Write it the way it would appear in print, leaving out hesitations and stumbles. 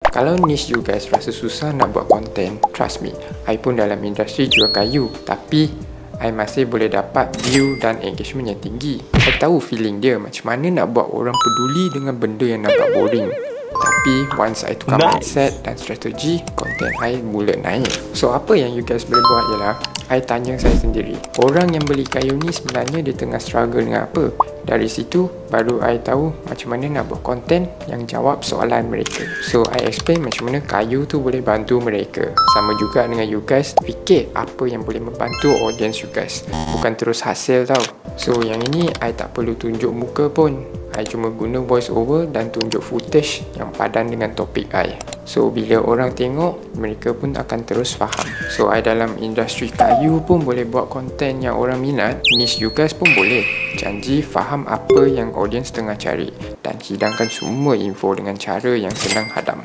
Kalau niche you guys rasa susah nak buat konten, trust me, I pun dalam industri jual kayu, tapi I masih boleh dapat view dan engagement yang tinggi. I tahu feeling dia macam mana nak buat orang peduli dengan benda yang nampak boring. Tapi once I tukar mindset dan strategi, konten I mula naik. So apa yang you guys boleh buat ialah I tanya saya sendiri, orang yang beli kayu ni sebenarnya dia tengah struggle dengan apa? Dari situ baru I tahu macam mana nak buat konten yang jawab soalan mereka. So I explain macam mana kayu tu boleh bantu mereka. Sama juga dengan you guys, fikir apa yang boleh membantu audience you guys, bukan terus hasil tau. So yang ini I tak perlu tunjuk muka pun, I cuma guna voice over dan tunjuk footage yang padan dengan topik I. So bila orang tengok, mereka pun akan terus faham. So I dalam industri kayu pun boleh buat konten yang orang minat. Niche you guys pun boleh. Janji faham apa yang audience tengah cari dan hidangkan semua info dengan cara yang senang hadam.